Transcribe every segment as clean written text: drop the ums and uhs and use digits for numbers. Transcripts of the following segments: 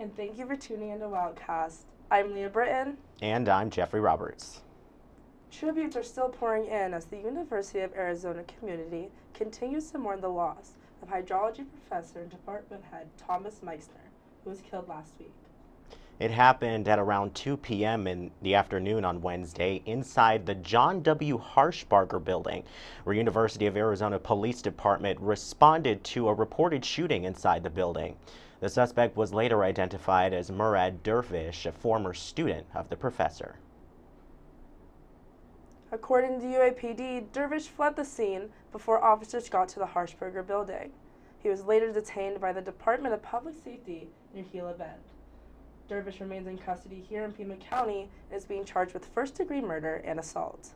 and thank you for tuning into Wildcast. I'm Leah Britton. And I'm Jeffrey Roberts. Tributes are still pouring in as the University of Arizona community continues to mourn the loss of hydrology professor and department head Thomas Meixner, who was killed last week. It happened at around 2 p.m. in the afternoon on Wednesday inside the John W. Harshbarger building, where University of Arizona Police Department responded to a reported shooting inside the building. The suspect was later identified as Murad Dervish, a former student of the professor. According to UAPD, Dervish fled the scene before officers got to the Harshbarger building. He was later detained by the Department of Public Safety near Gila Bend. Dervish remains in custody here in Pima County and is being charged with first-degree murder and assault.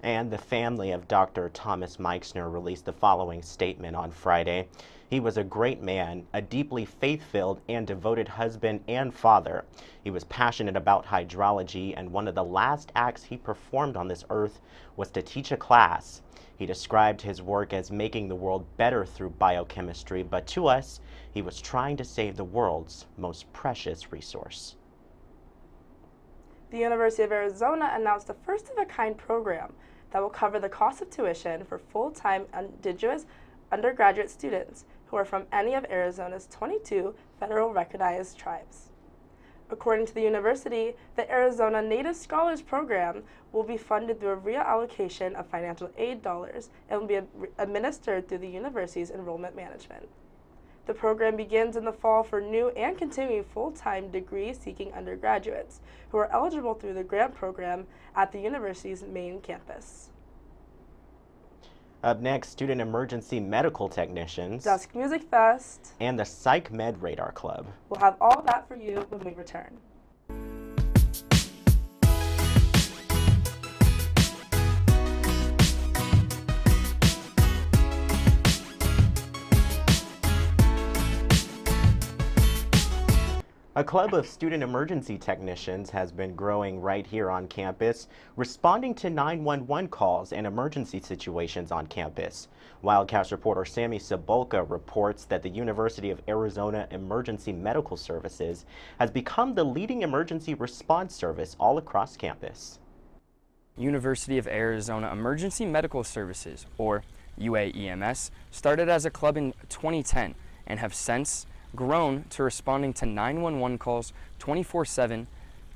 And the family of Dr. Thomas Meixner released the following statement on Friday. He was a great man, a deeply faith-filled and devoted husband and father. He was passionate about hydrology, and one of the last acts he performed on this earth was to teach a class. He described his work as making the world better through biochemistry, but to us, he was trying to save the world's most precious resource. The University of Arizona announced a first-of-a-kind program that will cover the cost of tuition for full-time Indigenous undergraduate students who are from any of Arizona's 22 federal recognized tribes. According to the university, the Arizona Native Scholars Program will be funded through a reallocation of financial aid dollars and will be administered through the university's enrollment management. The program begins in the fall for new and continuing full-time degree-seeking undergraduates who are eligible through the grant program at the university's main campus. Up next, student emergency medical technicians, Dusk Music Fest, and the Psych Med Radar Club. We'll have all that for you when we return. A club of student emergency technicians has been growing right here on campus, responding to 911 calls and emergency situations on campus. Wildcast reporter Sammy Cibulka reports that the University of Arizona Emergency Medical Services has become the leading emergency response service all across campus. University of Arizona Emergency Medical Services, or UAEMS, started as a club in 2010 and have since grown to responding to 911 calls 24/7,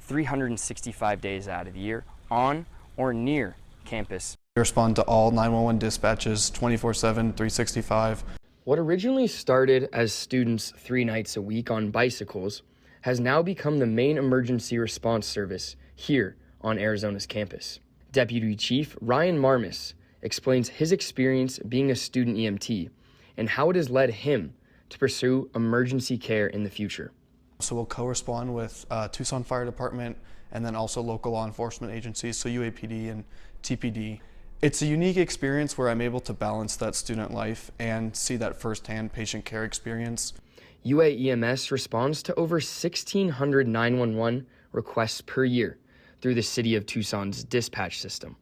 365 days out of the year on or near campus. We respond to all 911 dispatches 24/7, 365. What originally started as students 3 nights a week on bicycles has now become the main emergency response service here on Arizona's campus. Deputy Chief Ryan Marmis explains his experience being a student EMT and how it has led him to pursue emergency care in the future. So we'll co-respond with Tucson Fire Department and then also local law enforcement agencies, so UAPD and TPD. It's a unique experience where I'm able to balance that student life and see that firsthand patient care experience. UAEMS responds to over 1,600 911 requests per year through the City of Tucson's dispatch system.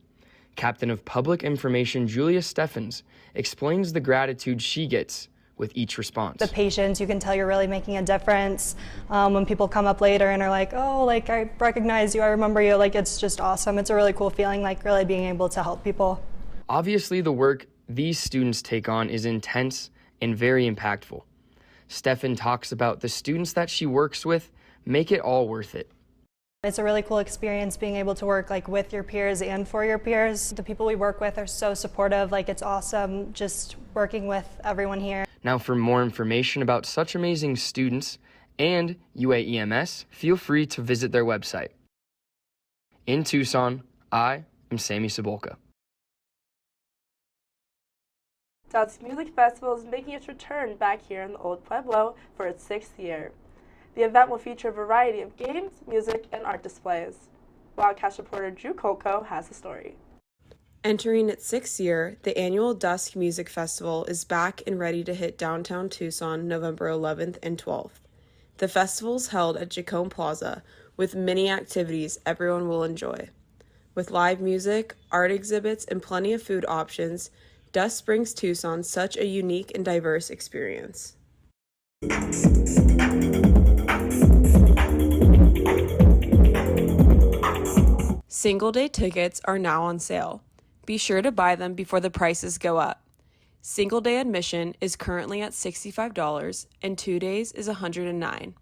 Captain of Public Information Julia Steffens explains the gratitude she gets with each response. The patients, you can tell you're really making a difference. When people come up later and are like, oh, like I recognize you, I remember you, like it's just awesome. It's a really cool feeling, like really being able to help people. Obviously, the work these students take on is intense and very impactful. Steffen talks about the students that she works with make it all worth it. It's a really cool experience being able to work like with your peers and for your peers. The people we work with are so supportive, like it's awesome just working with everyone here. Now for more information about such amazing students and UAEMS, feel free to visit their website. In Tucson, I am Sammy Cibulka. Dusk Music Festival is making its return back here in the Old Pueblo for its 6th year. The event will feature a variety of games, music, and art displays. Wildcast reporter Drew Kolko has the story. Entering its 6th year, the annual Dusk Music Festival is back and ready to hit downtown Tucson November 11th and 12th. The festival is held at Jacome Plaza with many activities everyone will enjoy. With live music, art exhibits, and plenty of food options, Dusk brings Tucson such a unique and diverse experience. Single-day tickets are now on sale. Be sure to buy them before the prices go up. Single-day admission is currently at $65 and 2 days is $109.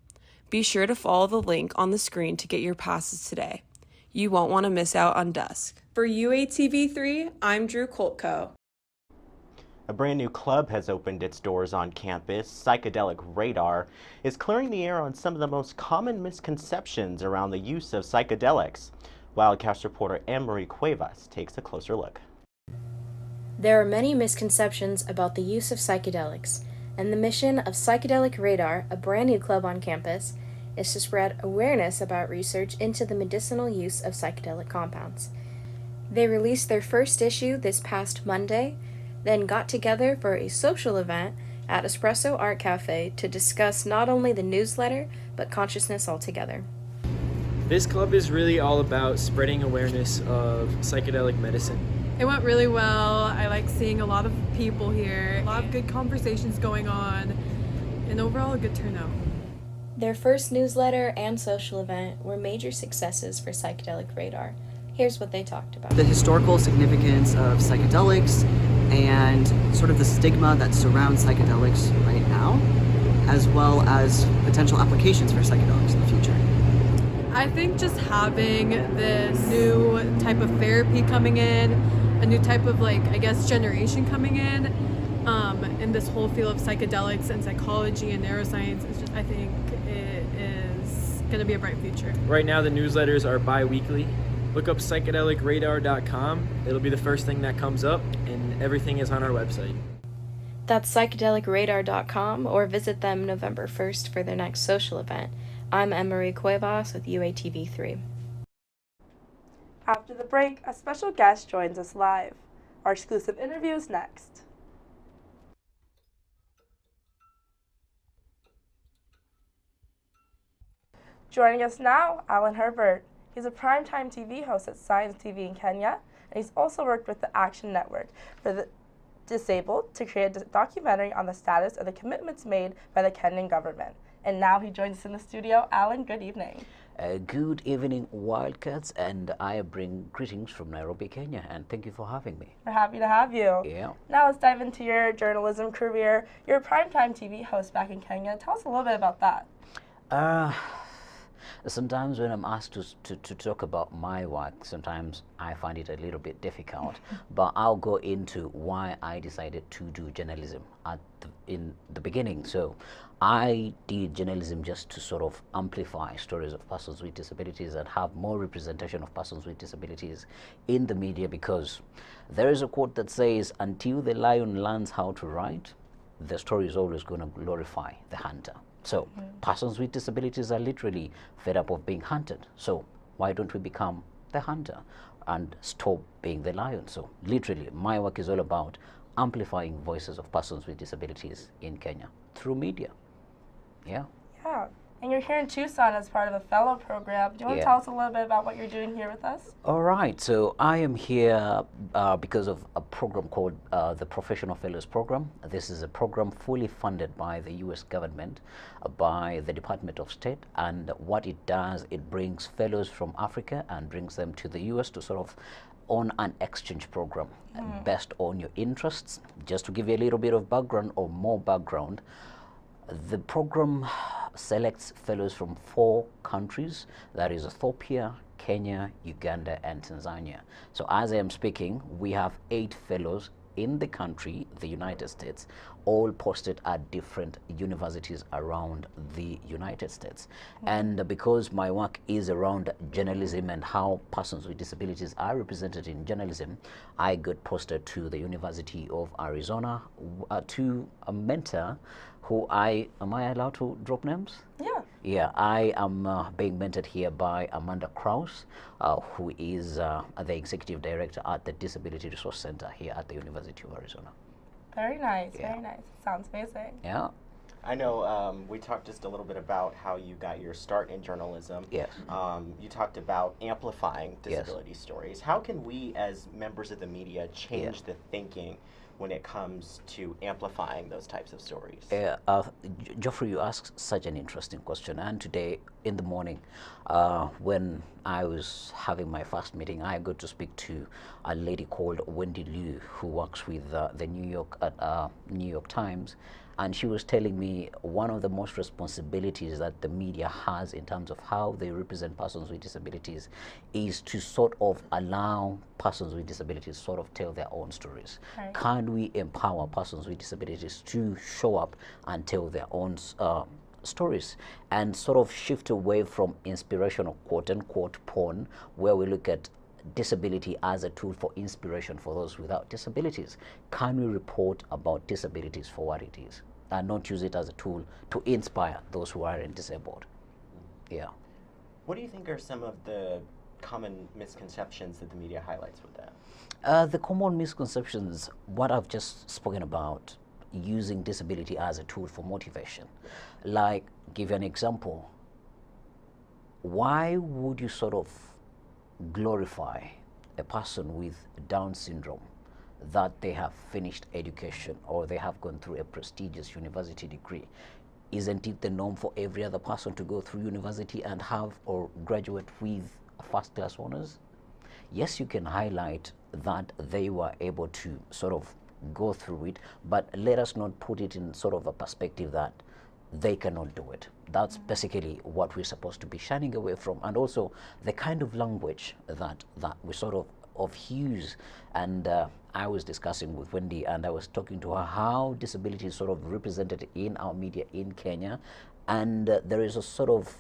Be sure to follow the link on the screen to get your passes today. You won't want to miss out on Dusk. For UATV3, I'm Drew Koltko. A brand new club has opened its doors on campus. Psychedelic Radar is clearing the air on some of the most common misconceptions around the use of psychedelics. Wildcast reporter Anne-Marie Cuevas takes a closer look. There are many misconceptions about the use of psychedelics, and the mission of Psychedelic Radar, a brand new club on campus, is to spread awareness about research into the medicinal use of psychedelic compounds. They released their first issue this past Monday, then got together for a social event at Espresso Art Cafe to discuss not only the newsletter, but consciousness altogether. This club is really all about spreading awareness of psychedelic medicine. It went really well. I like seeing a lot of people here, a lot of good conversations going on, and overall a good turnout. Their first newsletter and social event were major successes for Psychedelic Radar. Here's what they talked about. The historical significance of psychedelics and sort of the stigma that surrounds psychedelics right now, as well as potential applications for psychedelics in the future. I think just having this new type of therapy coming in, a new type of generation coming in this whole field of psychedelics and psychology and neuroscience I think it is going to be a bright future. Right now the newsletters are bi-weekly. Look up psychedelicradar.com. It'll be the first thing that comes up, and everything is on our website. That's psychedelicradar.com, or visit them November 1st for their next social event. I'm Anne-Marie Cuevas with UATV3. After the break, a special guest joins us live. Our exclusive interview is next. Joining us now, Alan Herbert. He's a primetime TV host at Science TV in Kenya, and he's also worked with the Action Network for the Disabled to create a documentary on the status of the commitments made by the Kenyan government. And now he joins us in the studio. Alan, good evening. Good evening, Wildcats, and I bring greetings from Nairobi, Kenya, and thank you for having me. We're happy to have you. Yeah. Now let's dive into your journalism career. You're a primetime TV host back in Kenya. Tell us a little bit about that. Sometimes when I'm asked to talk about my work, sometimes I find it a little bit difficult, but I'll go into why I decided to do journalism in the beginning. So I did journalism just to sort of amplify stories of persons with disabilities and have more representation of persons with disabilities in the media, because there is a quote that says, until the lion learns how to write, the story is always going to glorify the hunter. So persons with disabilities are literally fed up of being hunted. So why don't we become the hunter and stop being the lion? So literally, my work is all about amplifying voices of persons with disabilities in Kenya through media. Yeah. Yeah. And you're here in Tucson as part of a fellow program. Do you want to tell us a little bit about what you're doing here with us? All right. So I am here because of a program called the Professional Fellows Program. This is a program fully funded by the U.S. government, by the Department of State. And what it does, it brings fellows from Africa and brings them to the U.S. to sort of on an exchange program based on your interests. Just to give you a little bit of background or more background, the program selects fellows from 4 countries, that is Ethiopia, Kenya, Uganda, and Tanzania. So as I am speaking, we have 8 fellows in the country, the United States, all posted at different universities around the United States. And because my work is around journalism and how persons with disabilities are represented in journalism, I got posted to the University of Arizona to a mentor who am I allowed to drop names? Yeah. Yeah, I am being mentored here by Amanda Krause, who is the Executive Director at the Disability Resource Center here at the University of Arizona. Very nice, very nice. Sounds amazing. Yeah. I know we talked just a little bit about how you got your start in journalism. Yes. You talked about amplifying disability stories. How can we as members of the media change the thinking when it comes to amplifying those types of stories? Geoffrey, you asked such an interesting question. And today in the morning, when I was having my first meeting, I got to speak to a lady called Wendy Liu, who works with the New York Times. And she was telling me one of the most responsibilities that the media has in terms of how they represent persons with disabilities is to sort of allow persons with disabilities sort of tell their own stories. Right. Can we empower persons with disabilities to show up and tell their own stories, and sort of shift away from inspirational quote-unquote porn, where we look at disability as a tool for inspiration for those without disabilities? Can we report about disabilities for what it is and not use it as a tool to inspire those who aren't disabled? Yeah. What do you think are some of the common misconceptions that the media highlights with that? The common misconceptions, what I've just spoken about, using disability as a tool for motivation. Like, give you an example. Why would you sort of glorify a person with Down syndrome that they have finished education or they have gone through a prestigious university degree? Isn't it the norm for every other person to go through university and have or graduate with first-class honors? Yes, you can highlight that they were able to sort of go through it, but let us not put it in sort of a perspective that they cannot do it. That's basically what we're supposed to be shining away from, and also the kind of language that we sort of use. And I was discussing with Wendy, and I was talking to her how disability is sort of represented in our media in Kenya, and there is a sort of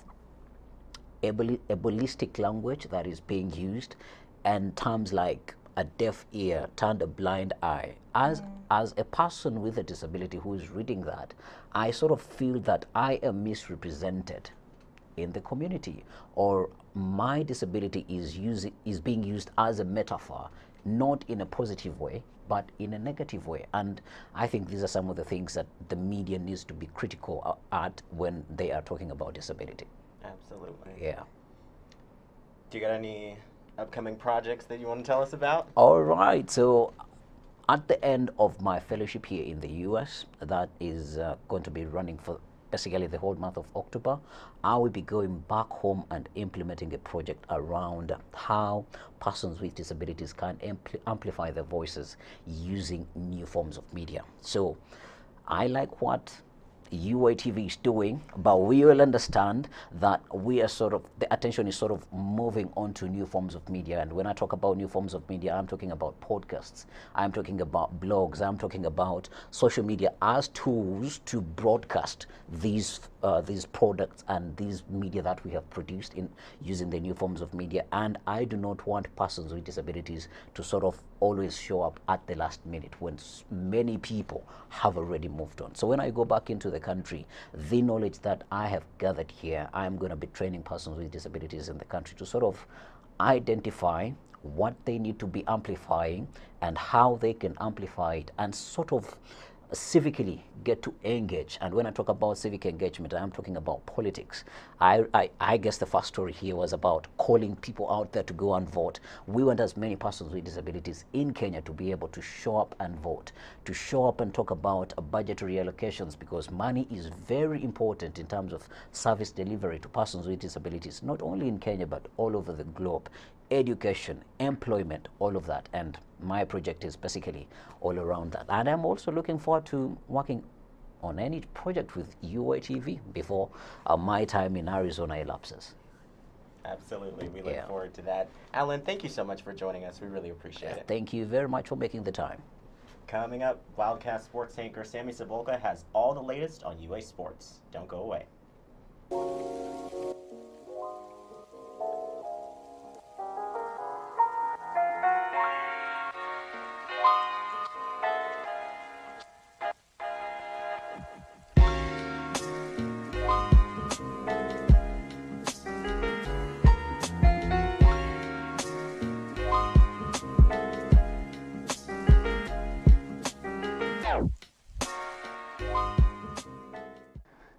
ableistic language that is being used, and terms like a deaf ear turned a blind eye. As a person with a disability who is reading that, I sort of feel that I am misrepresented in the community, or my disability is being used as a metaphor, not in a positive way, but in a negative way. And I think these are some of the things that the media needs to be critical at when they are talking about disability. Absolutely. Yeah. Do you got any upcoming projects that you want to tell us about? All right. So at the end of my fellowship here in the US, that is going to be running for basically the whole month of October, I will be going back home and implementing a project around how persons with disabilities can amplify their voices using new forms of media. So I like what UATV is doing, but we will understand that we are sort of, the attention is sort of moving on to new forms of media. And when I talk about new forms of media, I'm talking about podcasts, I'm talking about blogs, I'm talking about social media as tools to broadcast these products and these media that we have produced in using the new forms of media. And I do not want persons with disabilities to sort of always show up at the last minute when many people have already moved on. So when I go back into the country, the knowledge that I have gathered here, I'm going to be training persons with disabilities in the country to sort of identify what they need to be amplifying and how they can amplify it, and sort of civically get to engage. And when I talk about civic engagement, I'm talking about politics. I guess the first story here was about calling people out there to go and vote. We want as many persons with disabilities in Kenya to be able to show up and vote, to show up and talk about budgetary allocations, because money is very important in terms of service delivery to persons with disabilities, not only in Kenya but all over the globe. Education, employment, all of that. And my project is basically all around that. And I'm also looking forward to working on any project with UATV before my time in Arizona elapses. Absolutely. We look forward to that. Alan, thank you so much for joining us. We really appreciate it. Thank you very much for making the time. Coming up, Wildcast sports anchor Sammy Cibulka has all the latest on UA sports. Don't go away.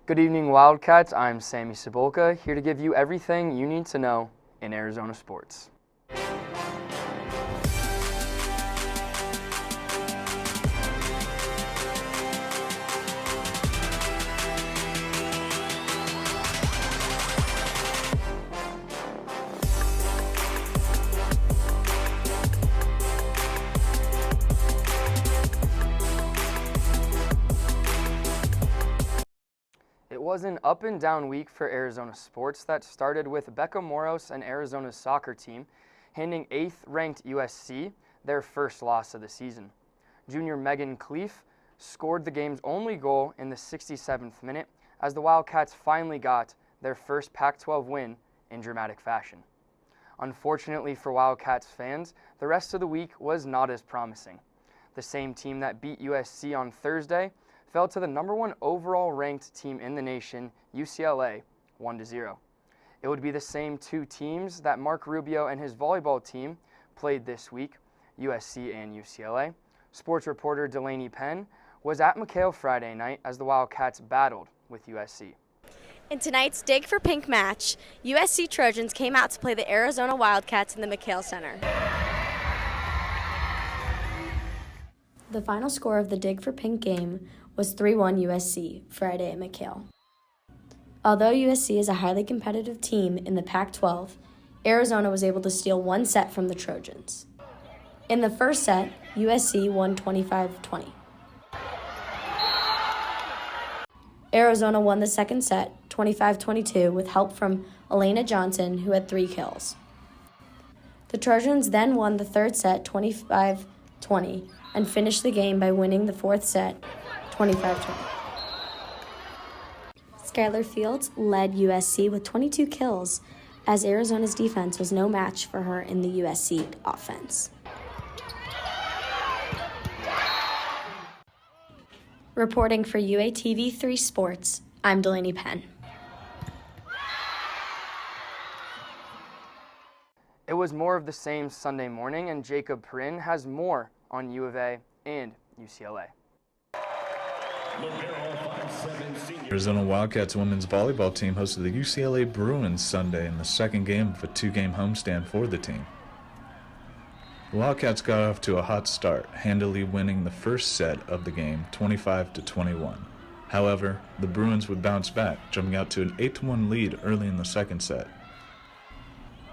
Good evening, Wildcats. I'm Sammy Cibulka, here to give you everything you need to know in Arizona sports. was an up and down week for Arizona sports that started with Becca Moros and Arizona's soccer team handing 8th-ranked USC their first loss of the season. Junior Megan Cleef scored the game's only goal in the 67th minute as the Wildcats finally got their first Pac-12 win in dramatic fashion. Unfortunately for Wildcats fans, the rest of the week was not as promising. The same team that beat USC on Thursday fell to the #1 overall ranked team in the nation, UCLA, 1-0. It would be the same two teams that Mark Rubio and his volleyball team played this week, USC and UCLA. Sports reporter Delaney Penn was at McHale Friday night as the Wildcats battled with USC. In tonight's Dig for Pink match, USC Trojans came out to play the Arizona Wildcats in the McHale Center. The final score of the Dig for Pink game was 3-1 USC Friday at McHale. Although USC is a highly competitive team in the Pac-12, Arizona was able to steal one set from the Trojans. In the first set, USC won 25-20. Arizona won the second set, 25-22, with help from Elena Johnson, who had 3 kills. The Trojans then won the third set, 25-20, and finished the game by winning the fourth set, 25-20. Skylar Fields led USC with 22 kills, as Arizona's defense was no match for her in the USC offense. Reporting for UATV3 Sports, I'm Delaney Penn. It was more of the same Sunday morning, and Jacob Perrin has more on U of A and UCLA. Arizona Wildcats women's volleyball team hosted the UCLA Bruins Sunday in the second game of a 2-game homestand for the team. The Wildcats got off to a hot start, handily winning the first set of the game 25-21. However, the Bruins would bounce back, jumping out to an 8-1 lead early in the second set.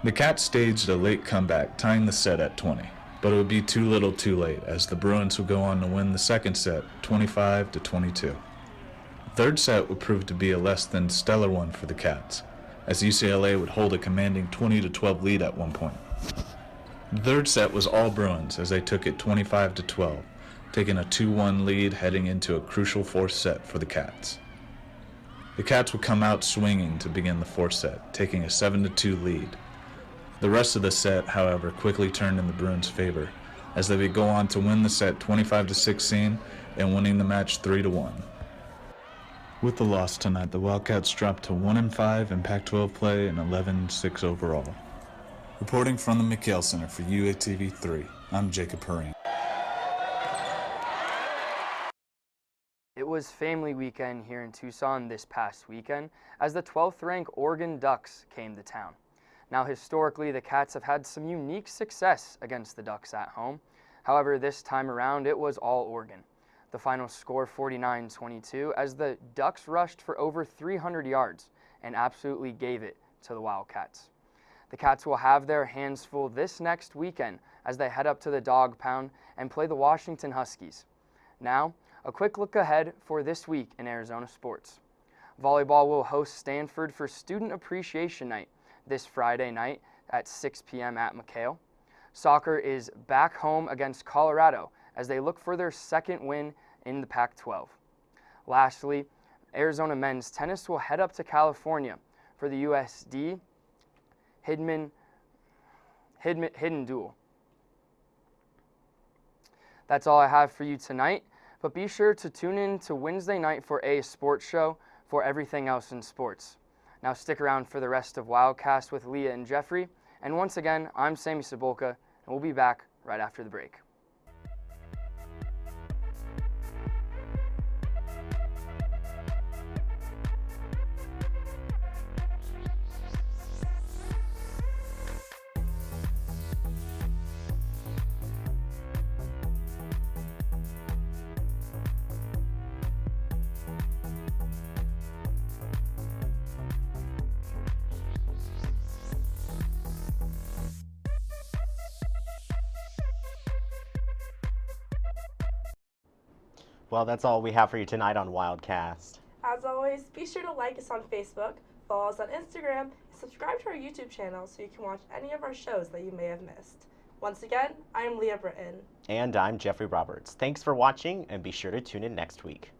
The Cats staged a late comeback, tying the set at 20, but it would be too little too late, as the Bruins would go on to win the second set 25-22. The third set would prove to be a less than stellar one for the Cats, as UCLA would hold a commanding 20-12 lead at one point. The third set was all Bruins as they took it 25-12, taking a 2-1 lead heading into a crucial fourth set for the Cats. The Cats would come out swinging to begin the fourth set, taking a 7-2 lead. The rest of the set, however, quickly turned in the Bruins' favor, as they would go on to win the set 25-16 and winning the match 3-1. With the loss tonight, the Wildcats dropped to 1-5 in Pac-12 play and 11-6 overall. Reporting from the McHale Center for UATV3, I'm Jacob Perrin. It was family weekend here in Tucson this past weekend as the 12th-ranked Oregon Ducks came to town. Now, historically, the Cats have had some unique success against the Ducks at home. However, this time around, it was all Oregon. The final score 49-22 as the Ducks rushed for over 300 yards and absolutely gave it to the Wildcats. The Cats will have their hands full this next weekend as they head up to the Dog Pound and play the Washington Huskies. Now, a quick look ahead for this week in Arizona sports. Volleyball will host Stanford for Student Appreciation Night this Friday night at 6 p.m. at McHale. Soccer is back home against Colorado as they look for their second win in the Pac-12. Lastly, Arizona men's tennis will head up to California for the USD Hidden Duel. That's all I have for you tonight, but be sure to tune in to Wednesday night for a sports show for everything else in sports. Now stick around for the rest of Wildcast with Leah and Jeffrey, and once again, I'm Sammy Cibulka, and we'll be back right after the break. Well, that's all we have for you tonight on Wildcast. As always, be sure to like us on Facebook, follow us on Instagram, and subscribe to our YouTube channel so you can watch any of our shows that you may have missed. Once again, I am Leah Britton. And I'm Jeffrey Roberts. Thanks for watching, and be sure to tune in next week.